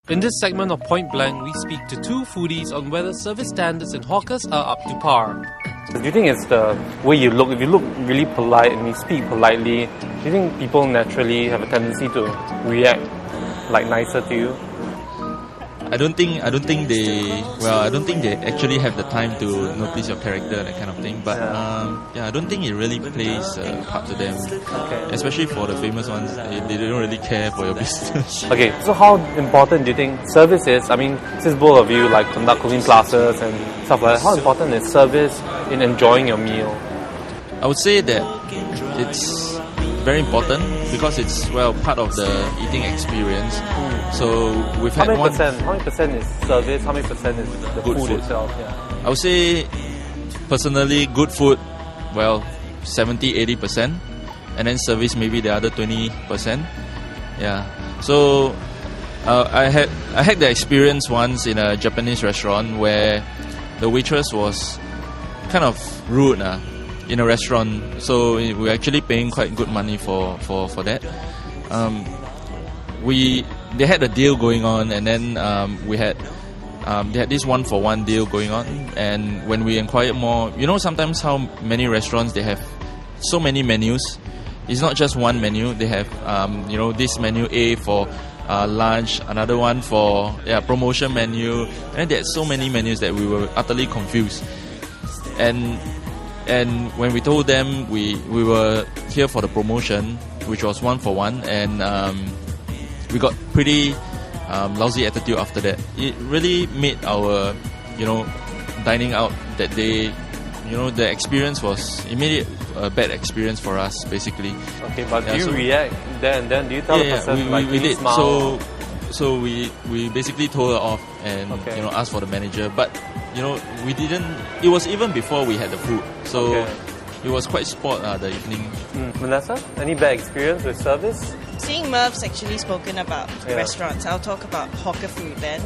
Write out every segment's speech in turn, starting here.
In this segment of Point Blank, we speak to two foodies on whether service standards in hawkers are up to par. Do you think it's the way you look? If you look really polite and you speak politely, do you think people naturally have a tendency to react like nicer to you? I don't think they actually have the time to notice your character, that kind of thing. But I don't think it really plays a part to them. Okay. Especially for the famous ones, they don't really care for your business. Okay, so how important do you think service is? I mean, since both of you like conduct cooking classes and stuff like that, how important is service in enjoying your meal? I would say that it's very important because it's part of the eating experience. So we've had How many percent is service? How many percent is the food itself? Yeah. I would say personally good food, 70-80%, and then service maybe the other 20%. Yeah. So I had the experience once in a Japanese restaurant where the waitress was kind of rude in a restaurant. So we're actually paying quite good money for that. They had a deal going on, and then they had this 1-for-1 deal going on. And when we inquired more, sometimes how many restaurants they have so many menus. It's not just one menu. They have this menu A for lunch, another one for promotion menu, and they had so many menus that we were utterly confused. And when we told them we were here for the promotion, which was 1-for-1, and we got pretty lousy attitude after that. It really made our dining out that day, the experience made it a bad experience for us, basically. Okay, but do you react there and then? Do you tell the person we did. Smile? So we basically told her off and asked for the manager, but we didn't. It was even before we had the food, so it was quite sport the evening. Vanessa, any bad experience with service? Seeing Merv's actually spoken about restaurants, I'll talk about hawker food then.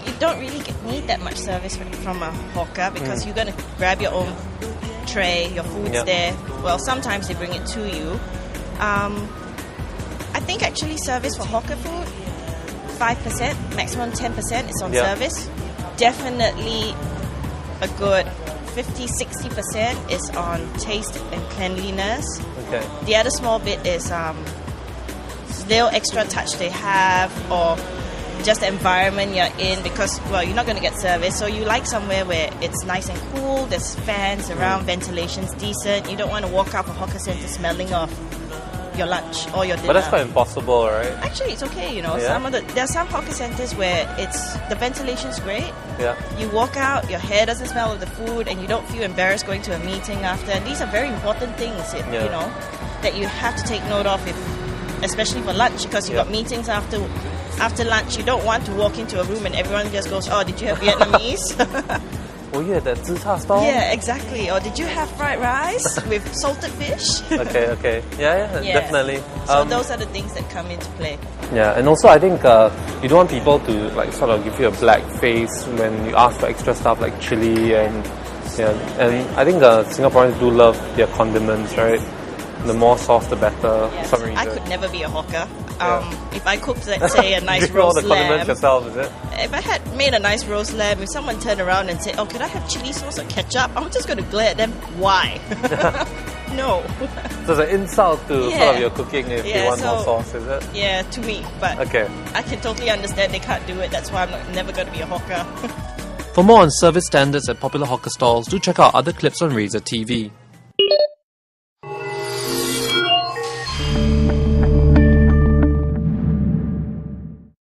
You don't really need that much service from a hawker because you're going to grab your own tray, your food's there. Well, sometimes they bring it to you. I think actually service for hawker food, 5%, maximum 10% is on service. Definitely a good 50-60% is on taste and cleanliness. Okay. The other small bit is little extra touch they have, or just the environment you're in, because you're not going to get service, so you like somewhere where it's nice and cool, there's fans around, ventilation's decent. You don't want to walk out of a hawker centre smelling of your lunch or your dinner. But that's quite impossible, right? Actually, it's okay, there are some hawker centres where the ventilation's great. Yeah. You walk out, your hair doesn't smell of the food, and you don't feel embarrassed going to a meeting after. And these are very important things, that you have to take note of, especially for lunch, because you've got meetings after lunch. You don't want to walk into a room and everyone just goes, "Oh, did you have Vietnamese?" Oh yeah, that zi cha stall? Yeah, exactly. Or did you have fried rice with salted fish? Okay. Yeah, definitely. So those are the things that come into play. Yeah, and also I think you don't want people to sort of give you a black face when you ask for extra stuff like chili and I think Singaporeans do love their condiments, right? The more sauce, the better. Yes. For some reason. I could never be a hawker. If I cooked, let's say, a nice roast all the lamb. condiments yourself, is it? If I had made a nice roast lamb, if someone turned around and said, "Oh, can I have chili sauce or ketchup?" I'm just going to glare at them. Why? No. So it's an insult to sort of your cooking if you want more sauce, is it? Yeah, to me. But I can totally understand they can't do it. That's why I'm never going to be a hawker. For more on service standards at popular hawker stalls, do check out other clips on RazorTV.